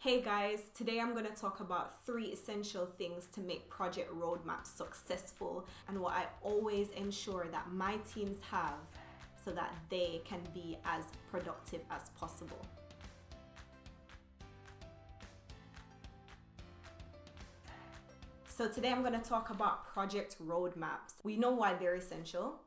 Hey guys, today I'm going to talk about 3 essential things to make project roadmaps successful and what I always ensure that my teams have so that they can be as productive as possible. So today I'm going to talk about project roadmaps. We know why they're essential.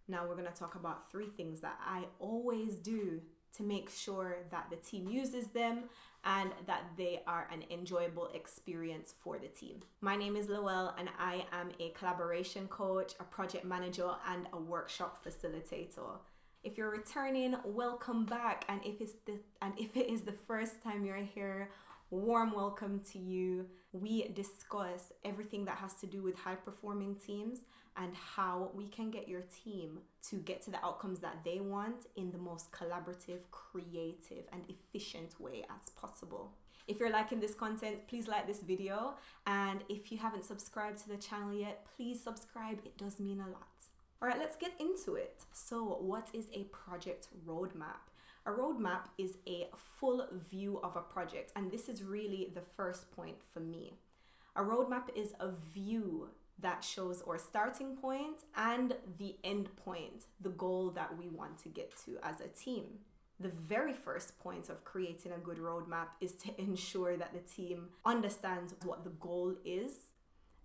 Now we're going to talk about 3 things that I always do to make sure that the team uses them and that they are an enjoyable experience for the team. My name is Lowell and I am a collaboration coach, a project manager, and a workshop facilitator. If you're returning, welcome back. And if it is the first time you're here, warm welcome to you. We discuss everything that has to do with high-performing teams and how we can get your team to get to the outcomes that they want in the most collaborative, creative, and efficient way as possible. If you're liking this content, please like this video. And if you haven't subscribed to the channel yet, please subscribe. It does mean a lot. All right, let's get into it. So what is a project roadmap? A roadmap is a full view of a project, and this is really the first point for me. A roadmap is a view that shows our starting point and the end point, the goal that we want to get to as a team. The very first point of creating a good roadmap is to ensure that the team understands what the goal is,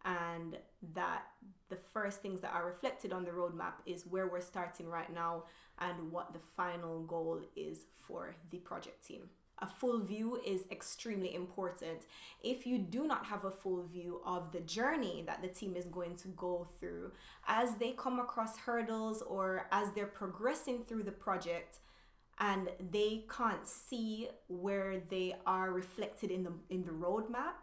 and that the first things that are reflected on the roadmap is where we're starting right now and what the final goal is for the project team. A full view is extremely important. If you do not have a full view of the journey that the team is going to go through as they come across hurdles or as they're progressing through the project, and they can't see where they are reflected in the roadmap,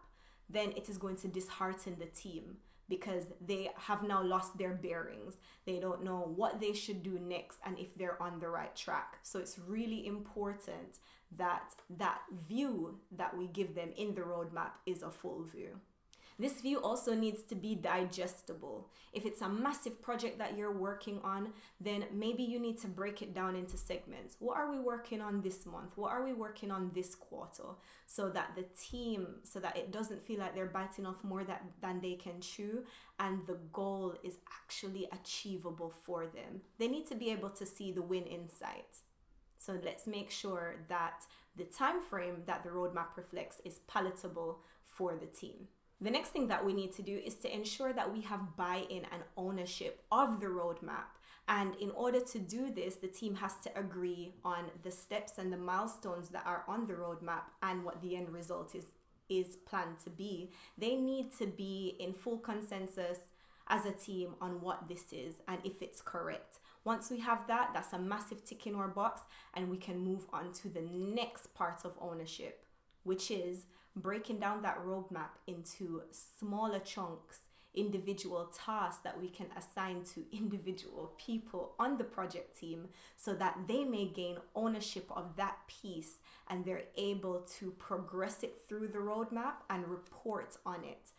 then it is going to dishearten the team because they have now lost their bearings. They don't know what they should do next and if they're on the right track. So it's really important that that view that we give them in the roadmap is a full view. This view also needs to be digestible. If it's a massive project that you're working on, then maybe you need to break it down into segments. What are we working on this month? What are we working on this quarter? So that the team, so that it doesn't feel like they're biting off more than they can chew, and the goal is actually achievable for them. They need to be able to see the win in sight. So let's make sure that the time frame that the roadmap reflects is palatable for the team. The next thing that we need to do is to ensure that we have buy-in and ownership of the roadmap. And in order to do this, the team has to agree on the steps and the milestones that are on the roadmap and what the end result is planned to be. They need to be in full consensus as a team on what this is and if it's correct. Once we have that, that's a massive tick in our box, and we can move on to the next part of ownership, which is breaking down that roadmap into smaller chunks, individual tasks that we can assign to individual people on the project team so that they may gain ownership of that piece and they're able to progress it through the roadmap and report on it.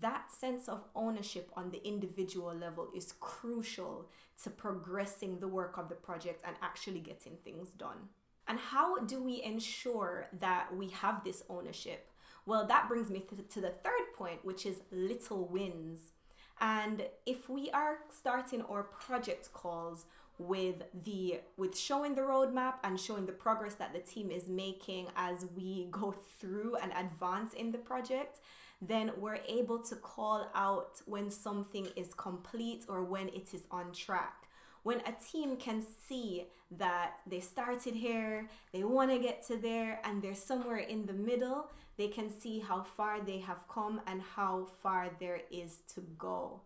That sense of ownership on the individual level is crucial to progressing the work of the project and actually getting things done. And how do we ensure that we have this ownership? Well, that brings me to the third point, which is little wins. And if we are starting our project calls with showing the roadmap and showing the progress that the team is making as we go through and advance in the project, then we're able to call out when something is complete or when it is on track. When a team can see that they started here, they want to get to there, and they're somewhere in the middle, they can see how far they have come and how far there is to go.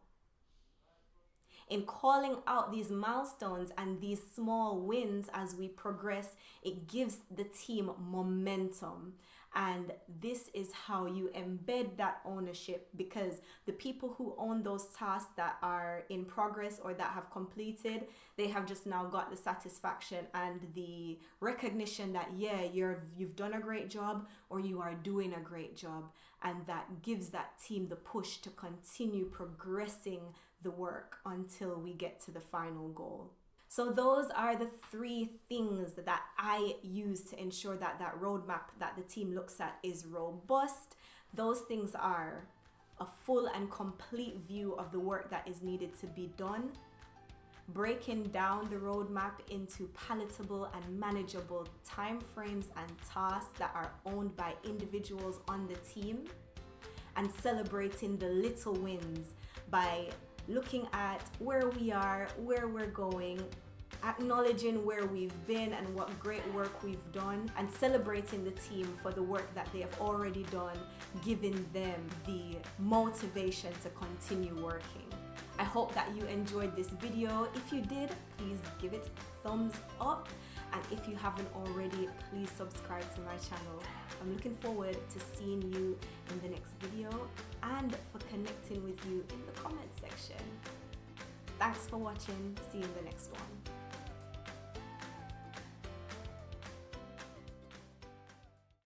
In calling out these milestones and these small wins as we progress, it gives the team momentum. And this is how you embed that ownership, because the people who own those tasks that are in progress or that have completed, they have just now got the satisfaction and the recognition that, yeah, you've done a great job or you are doing a great job. And that gives that team the push to continue progressing the work until we get to the final goal. So those are the 3 things that I use to ensure that that roadmap that the team looks at is robust. Those things are a full and complete view of the work that is needed to be done, breaking down the roadmap into palatable and manageable timeframes and tasks that are owned by individuals on the team, and celebrating the little wins by looking at where we are, where we're going, acknowledging where we've been and what great work we've done, and celebrating the team for the work that they have already done, giving them the motivation to continue working. I hope that you enjoyed this video. If you did, please give it a thumbs up. And if you haven't already, please subscribe to my channel. I'm looking forward to seeing you in the next video and for connecting with you in the comment section. Thanks for watching. See you in the next one.